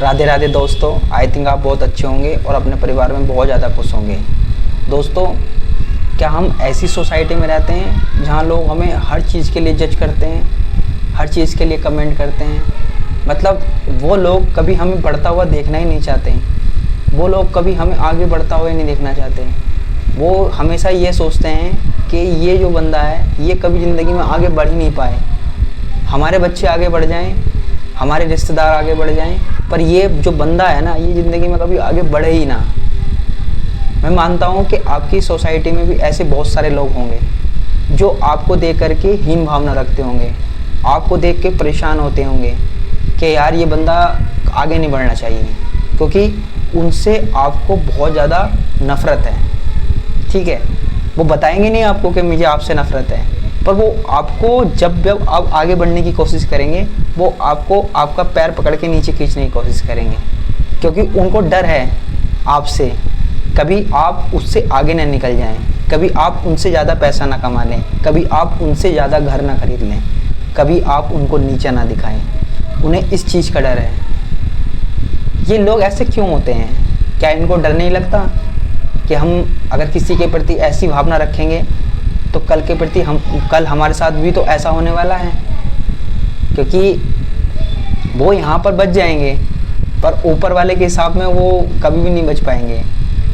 राधे राधे दोस्तों, I think आप बहुत अच्छे होंगे और अपने परिवार में बहुत ज़्यादा खुश होंगे। दोस्तों, क्या हम ऐसी सोसाइटी में रहते हैं जहां लोग हमें हर चीज़ के लिए जज करते हैं, हर चीज़ के लिए कमेंट करते हैं? मतलब वो लोग कभी हमें बढ़ता हुआ देखना ही नहीं चाहते, वो लोग कभी हमें आगे बढ़ता हुआ ही नहीं देखना चाहते। वो हमेशा ये सोचते हैं कि ये जो बंदा है ये कभी ज़िंदगी में आगे बढ़ ही नहीं पाए। हमारे बच्चे आगे बढ़ जाएं, हमारे रिश्तेदार आगे बढ़ जाएं, पर ये जो बंदा है ना, ये ज़िंदगी में कभी आगे बढ़े ही ना। मैं मानता हूँ कि आपकी सोसाइटी में भी ऐसे बहुत सारे लोग होंगे जो आपको देख करके हीन भावना रखते होंगे, आपको देख के परेशान होते होंगे कि यार ये बंदा आगे नहीं बढ़ना चाहिए, क्योंकि उनसे आपको बहुत ज़्यादा नफ़रत है। ठीक है, वो बताएंगे नहीं आपको कि मुझे आपसे नफ़रत है, पर वो आपको जब आप आगे बढ़ने की कोशिश करेंगे वो आपको आपका पैर पकड़ के नीचे खींचने की कोशिश करेंगे, क्योंकि उनको डर है आपसे, कभी आप उससे आगे ना निकल जाएं, कभी आप उनसे ज़्यादा पैसा ना कमा लें, कभी आप उनसे ज़्यादा घर ना खरीद लें, कभी आप उनको नीचा ना दिखाएं। उन्हें इस चीज़ का डर है। ये लोग ऐसे क्यों होते हैं? क्या इनको डर नहीं लगता कि हम अगर किसी के प्रति ऐसी भावना रखेंगे तो कल के प्रति कल हमारे साथ भी तो ऐसा होने वाला है? क्योंकि वो यहाँ पर बच जाएंगे पर ऊपर वाले के हिसाब में वो कभी भी नहीं बच पाएंगे,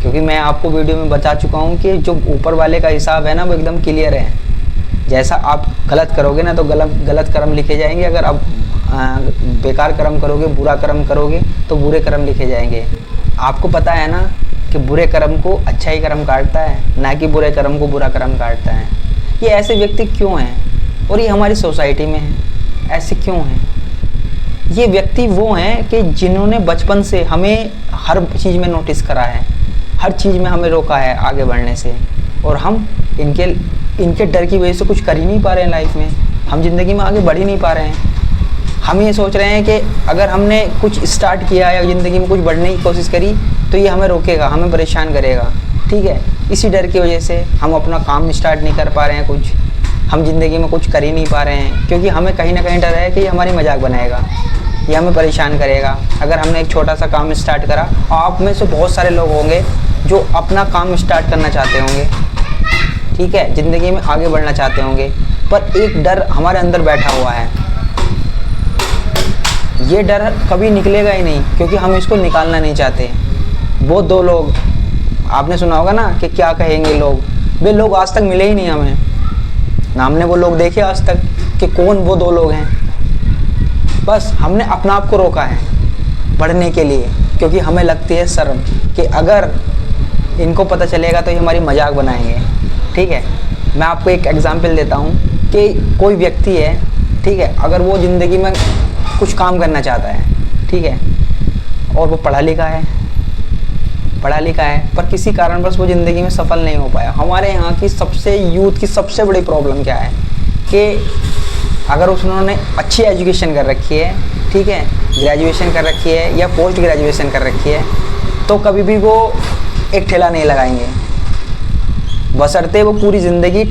क्योंकि मैं आपको वीडियो में बता चुका हूँ कि जो ऊपर वाले का हिसाब है ना वो एकदम क्लियर है। जैसा आप गलत करोगे ना तो गलत कर्म लिखे जाएंगे, अगर आप बेकार कर्म करोगे, बुरा कर्म करोगे तो बुरे कर्म लिखे जाएंगे। आपको पता है ना कि बुरे कर्म को अच्छा ही कर्म काटता है, ना कि बुरे कर्म को बुरा कर्म काटता है। ये ऐसे व्यक्ति क्यों हैं और ये हमारी सोसाइटी में है? ऐसे क्यों हैं? ये व्यक्ति वो हैं कि जिन्होंने बचपन से हमें हर चीज़ में नोटिस करा है, हर चीज़ में हमें रोका है आगे बढ़ने से, और हम इनके डर की वजह से कुछ कर ही नहीं पा रहे हैं लाइफ में। हम ज़िंदगी में आगे बढ़ ही नहीं पा रहे हैं। हम ये सोच रहे हैं कि अगर हमने कुछ स्टार्ट किया या ज़िंदगी में कुछ बढ़ने की कोशिश करी तो ये हमें रोकेगा, हमें परेशान करेगा। ठीक है, इसी डर की वजह से हम अपना काम स्टार्ट नहीं कर पा रहे हैं, कुछ हम ज़िंदगी में कुछ कर ही नहीं पा रहे हैं, क्योंकि हमें कहीं ना कहीं डर है कि ये हमारी मजाक बनाएगा, ये हमें परेशान करेगा। अगर हमने एक छोटा सा काम स्टार्ट करा, आप में से बहुत सारे लोग होंगे जो अपना काम स्टार्ट करना चाहते होंगे, ठीक है, ज़िंदगी में आगे बढ़ना चाहते होंगे, पर एक डर हमारे अंदर बैठा हुआ है। ये डर कभी निकलेगा ही नहीं, क्योंकि हम इसको निकालना नहीं चाहते। वो दो लोग आपने सुना होगा ना कि क्या कहेंगे लोग, वे लोग आज तक मिले ही नहीं हमें ना, हमने वो लोग देखे आज तक कि कौन वो दो लोग हैं। बस हमने अपना आप को रोका है बढ़ने के लिए, क्योंकि हमें लगती है शर्म कि अगर इनको पता चलेगा तो ये हमारी मजाक बनाएंगे। ठीक है, मैं आपको एक एग्जांपल देता हूँ कि कोई व्यक्ति है, ठीक है, अगर वो ज़िंदगी में कुछ काम करना चाहता है, ठीक है, और वो पढ़ा लिखा है पर किसी कारणवश वो ज़िंदगी में सफल नहीं हो पाया। हमारे यहाँ की यूथ की सबसे बड़ी प्रॉब्लम क्या है कि अगर उन्होंने अच्छी एजुकेशन कर रखी है, ठीक है, ग्रेजुएशन कर रखी है या पोस्ट ग्रेजुएशन कर रखी है, तो कभी भी वो एक ठेला नहीं लगाएंगे, बशर्ते वो पूरी ज़िंदगी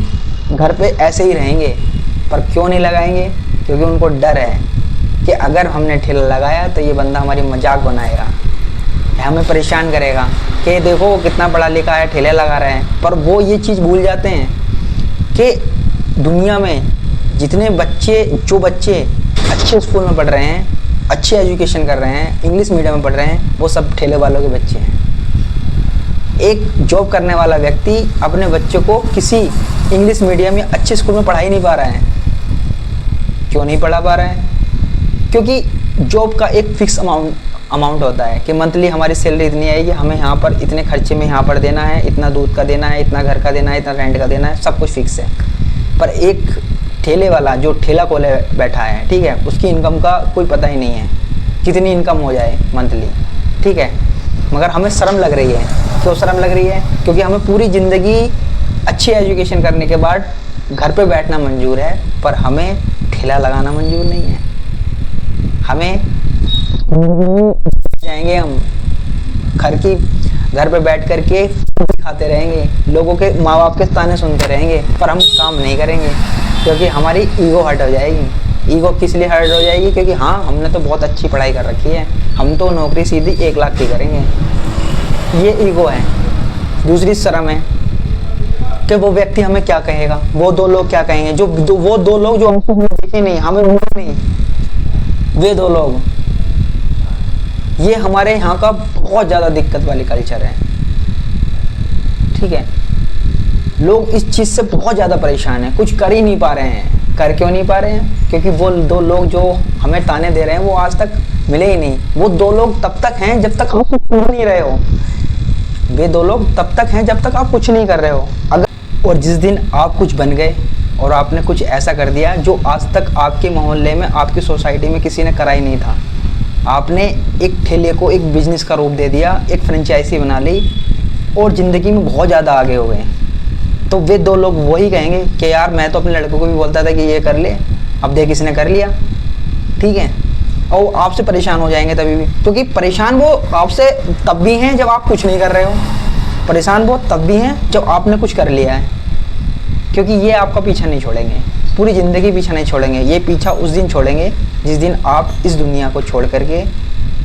घर पे ऐसे ही रहेंगे। पर क्यों नहीं लगाएंगे? क्योंकि उनको डर है कि अगर हमने ठेला लगाया तो ये बंदा हमारी मजाक बनाएगा, हमें परेशान करेगा कि देखो वो कितना पढ़ा लिखा है, ठेले लगा रहे हैं। पर वो ये चीज़ भूल जाते हैं कि दुनिया में जितने जो बच्चे अच्छे स्कूल में पढ़ रहे हैं, अच्छे एजुकेशन कर रहे हैं, इंग्लिश मीडियम में पढ़ रहे हैं, वो सब ठेले वालों के बच्चे हैं। एक जॉब करने वाला व्यक्ति अपने बच्चों को किसी इंग्लिश मीडियम या अच्छे स्कूल में पढ़ा ही नहीं पा रहा है। क्यों नहीं पढ़ा पा रहा है? क्योंकि जॉब का एक फिक्स अमाउंट होता है कि मंथली हमारी सैलरी इतनी आएगी, हमें यहाँ पर इतने खर्चे में यहाँ पर देना है, इतना दूध का देना है, इतना घर का देना है, इतना रेंट का देना है, सब कुछ फिक्स है। पर एक ठेले वाला जो ठेला खोले बैठा है, ठीक है, उसकी इनकम का कोई पता ही नहीं है कितनी इनकम हो जाए मंथली, ठीक है, मगर हमें शर्म लग रही है। क्यों शर्म लग रही है? क्योंकि हमें पूरी ज़िंदगी अच्छी एजुकेशन करने के बाद घर पे बैठना मंजूर है, पर हमें ठेला लगाना मंजूर नहीं है। हमें जाएंगे हम घर पे बैठ कर के खाते रहेंगे, लोगों के माँ बाप के ताने सुनते रहेंगे, पर हम काम नहीं करेंगे, क्योंकि हमारी ईगो हर्ट हो जाएगी। ईगो किस लिए हर्ट हो जाएगी? क्योंकि हाँ, हमने तो बहुत अच्छी पढ़ाई कर रखी है, हम तो नौकरी सीधी 1 लाख की करेंगे। ये ईगो है। दूसरी शर्म है कि वो व्यक्ति हमें क्या कहेगा, वो 2 लोग क्या कहेंगे, वो 2 लोग जो हमको हमें दिखे नहीं, हमें उम्र नहीं, वे 2 लोग। ये हमारे यहाँ का बहुत ज़्यादा दिक्कत वाली कल्चर है। ठीक है, लोग इस चीज़ से बहुत ज़्यादा परेशान हैं, कुछ कर ही नहीं पा रहे हैं। कर क्यों नहीं पा रहे हैं? क्योंकि वो 2 लोग जो हमें ताने दे रहे हैं वो आज तक मिले ही नहीं। वो 2 लोग तब तक हैं जब तक आप कुछ कर नहीं रहे हो। वे 2 लोग तब तक हैं जब तक आप कुछ नहीं कर रहे हो। और जिस दिन आप कुछ बन गए और आपने कुछ ऐसा कर दिया जो आज तक आपके मोहल्ले में, आपकी सोसाइटी में किसी ने करा ही नहीं था, आपने एक ठेले को एक बिजनेस का रूप दे दिया, एक फ्रेंचाइजी बना ली और ज़िंदगी में बहुत ज़्यादा आगे हो गए, तो वे 2 लोग वही कहेंगे कि यार मैं तो अपने लड़कों को भी बोलता था कि ये कर ले, अब देख किसने कर लिया। ठीक है, और आपसे परेशान हो जाएंगे तभी भी, क्योंकि परेशान वो आपसे तब भी हैं जब आप कुछ नहीं कर रहे हो। परेशान वो तब भी हैं जब आपने कुछ कर लिया है, क्योंकि ये आपका पीछा नहीं छोड़ेंगे, पूरी ज़िंदगी पीछा नहीं छोड़ेंगे। ये पीछा उस दिन छोड़ेंगे जिस दिन आप इस दुनिया को छोड़ करके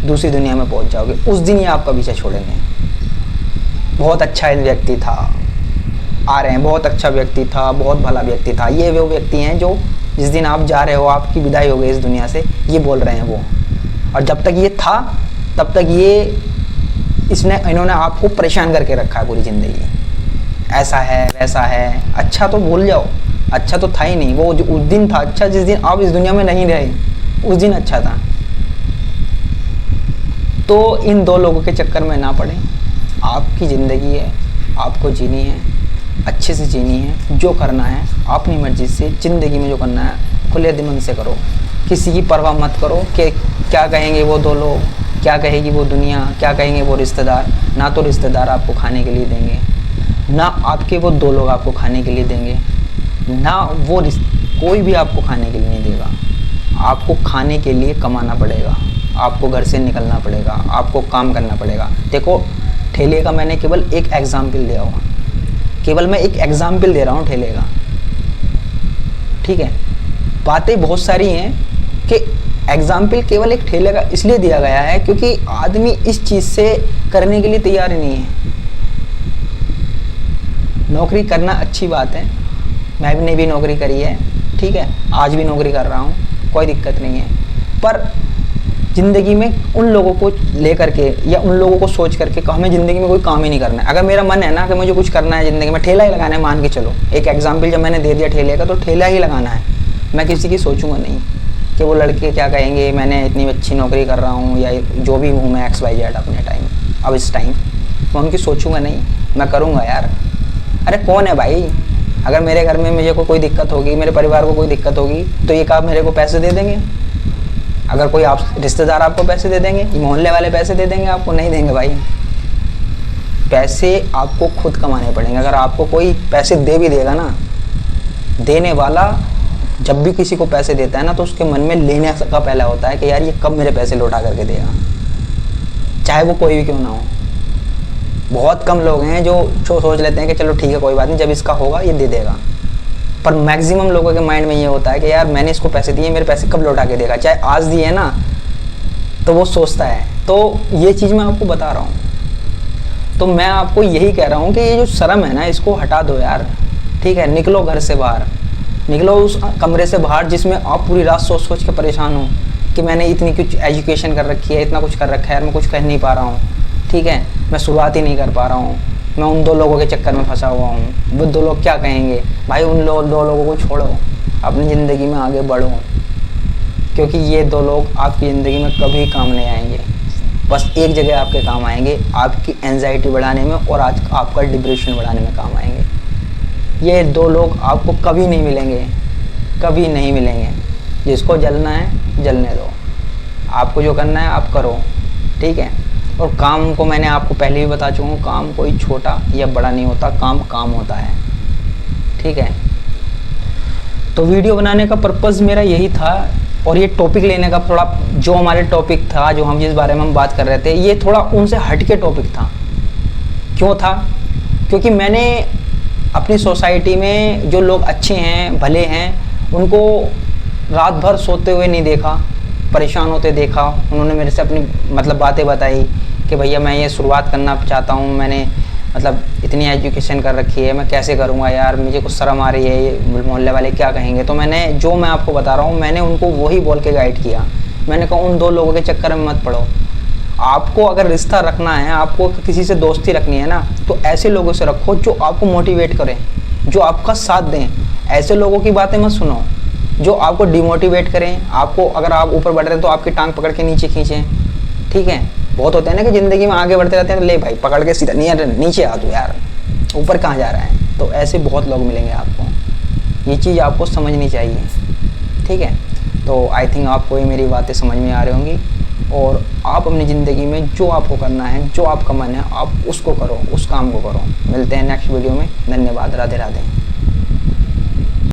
दूसरी दुनिया में पहुंच जाओगे, उस दिन ये आपका पीछा छोड़ेंगे। बहुत अच्छा व्यक्ति था, आ रहे हैं, बहुत अच्छा व्यक्ति था, बहुत भला व्यक्ति था। ये वो व्यक्ति हैं जो जिस दिन आप जा रहे हो, आपकी विदाई हो गई इस दुनिया से, ये बोल रहे हैं वो। और जब तक ये था तब तक इन्होंने आपको परेशान करके रखा है पूरी ज़िंदगी। ऐसा है, वैसा है, अच्छा तो भूल जाओ, अच्छा तो था ही नहीं। वो जो उस दिन था अच्छा जिस दिन आप इस दुनिया में नहीं रहे, उस दिन अच्छा था। तो इन 2 लोगों के चक्कर में ना पड़े। आपकी ज़िंदगी है, आपको जीनी है, अच्छे से जीनी है। जो करना है अपनी मर्जी से ज़िंदगी में जो करना है खुले दिल से करो। किसी की परवाह मत करो कि क्या कहेंगे वो 2 लोग, क्या कहेगी वो दुनिया, क्या कहेंगे वो रिश्तेदार। ना तो रिश्तेदार आपको खाने के लिए देंगे, ना आपके वो 2 लोग आपको खाने के लिए देंगे, ना वो कोई भी आपको खाने के लिए नहीं देगा। आपको खाने के लिए कमाना पड़ेगा, आपको घर से निकलना पड़ेगा, आपको काम करना पड़ेगा। देखो, ठेले का मैंने केवल एक एग्जाम्पल दिया हुआ, केवल मैं एक एग्जाम्पल दे रहा हूँ ठेले का। ठीक है, बातें बहुत सारी हैं कि एग्जाम्पल केवल एक ठेले का इसलिए दिया गया है क्योंकि आदमी इस चीज़ से करने के लिए तैयार ही नहीं है। नौकरी करना अच्छी बात है, मैंने भी नौकरी करी है। ठीक है, आज भी नौकरी कर रहा हूँ, कोई दिक्कत नहीं है। पर ज़िंदगी में उन लोगों को लेकर के या उन लोगों को सोच करके हमें ज़िंदगी में कोई काम ही नहीं करना है। अगर मेरा मन है ना कि मुझे कुछ करना है ज़िंदगी में, ठेला ही लगाना है, मान के चलो, एक एग्जाम्पल जब मैंने दे दिया ठेले का, तो ठेला ही लगाना है। मैं किसी की सोचूंगा नहीं कि वो लड़के क्या कहेंगे, मैंने इतनी अच्छी नौकरी कर रहा हूँ या जो भी हूँ मैं XYZ अपने टाइम, अब इस टाइम मैं उनकी सोचूंगा नहीं, मैं करूँगा यार। अरे कौन है भाई, अगर मेरे घर में मुझे को कोई दिक्कत होगी, मेरे परिवार को कोई दिक्कत होगी, तो ये काम मेरे को पैसे दे देंगे? अगर कोई आप रिश्तेदार आपको पैसे दे देंगे, मोहल्ले वाले पैसे दे देंगे आपको? नहीं देंगे भाई। पैसे आपको खुद कमाने पड़ेंगे। अगर आपको कोई पैसे दे भी देगा ना, देने वाला जब भी किसी को पैसे देता है ना, तो उसके मन में लेने का पहला होता है कि यार ये कब मेरे पैसे लौटा करके देगा, चाहे वो कोई भी क्यों ना हो। बहुत कम लोग हैं जो सोच लेते हैं कि चलो ठीक है कोई बात नहीं, जब इसका होगा ये दे देगा। पर मैक्सिमम लोगों के माइंड में ये होता है कि यार मैंने इसको पैसे दिए, मेरे पैसे कब लौटा के देगा, चाहे आज दिए ना, तो वो सोचता है। तो ये चीज़ मैं आपको बता रहा हूँ। तो मैं आपको यही कह रहा हूँ कि ये जो शर्म है ना, इसको हटा दो यार। ठीक है, निकलो घर से बाहर, निकलो उस कमरे से बाहर जिसमें आप पूरी रात सोच सोच के परेशान हो कि मैंने इतनी कुछ एजुकेशन कर रखी है, इतना कुछ कर रखा है यार, मैं कुछ कर नहीं पा रहा हूँ। ठीक है, मैं शुरुआत ही नहीं कर पा रहा हूँ, मैं उन 2 लोगों के चक्कर में फंसा हुआ हूँ। वो 2 लोग क्या कहेंगे? भाई उन 2 लोगों को छोड़ो, अपनी ज़िंदगी में आगे बढ़ो, क्योंकि ये 2 लोग आपकी ज़िंदगी में कभी काम नहीं आएंगे। बस एक जगह आपके काम आएंगे, आपकी एंजाइटी बढ़ाने में और आज आपका डिप्रेशन बढ़ाने में काम आएंगे। ये 2 लोग आपको कभी नहीं मिलेंगे, कभी नहीं मिलेंगे। जिसको जलना है जलने दो, आपको जो करना है आप करो। ठीक है, और काम को मैंने आपको पहले भी बता चुका हूँ, काम कोई छोटा या बड़ा नहीं होता, काम काम होता है। ठीक है, तो वीडियो बनाने का पर्पज़ मेरा यही था, और ये टॉपिक लेने का थोड़ा, जो हमारे टॉपिक था, जो हम जिस बारे में हम बात कर रहे थे, ये थोड़ा उनसे हट के टॉपिक था। क्यों था? क्योंकि मैंने अपनी सोसाइटी में जो लोग अच्छे हैं, भले हैं, उनको रात भर सोते हुए नहीं देखा, परेशान होते देखा, उन्होंने मेरे से अपनी मतलब बातें बताई कि भैया मैं ये शुरुआत करना चाहता हूँ, मैंने मतलब इतनी एजुकेशन कर रखी है, मैं कैसे करूँगा यार, मुझे कुछ शर्म आ रही है, ये मोहल्ले वाले क्या कहेंगे। तो मैंने जो मैं आपको बता रहा हूँ मैंने उनको वही बोल के गाइड किया। मैंने कहा उन 2 लोगों के चक्कर में मत पड़ो। आपको अगर रिश्ता रखना है, आपको किसी से दोस्ती रखनी है ना, तो ऐसे लोगों से रखो जो आपको मोटिवेट करें, जो आपका साथ दें। ऐसे लोगों की बातें मत सुनो जो आपको डिमोटिवेट करें, आपको अगर आप ऊपर बढ़ रहे हैं तो आपकी टांग पकड़ के नीचे खींचें। ठीक है, बहुत होते हैं ना कि ज़िंदगी में आगे बढ़ते रहते हैं तो ले भाई पकड़ के सीधा नीचे आ तू यार, ऊपर कहाँ जा रहा है। तो ऐसे बहुत लोग मिलेंगे आपको, ये चीज़ आपको समझनी चाहिए। ठीक है, तो आई थिंक आपको ये मेरी बातें समझ में आ रही होंगी, और आप अपनी ज़िंदगी में जो आपको करना है, जो आपका मन है, आप उसको करो, उस काम को करो। मिलते हैं नेक्स्ट वीडियो में। धन्यवाद। राधे राधे।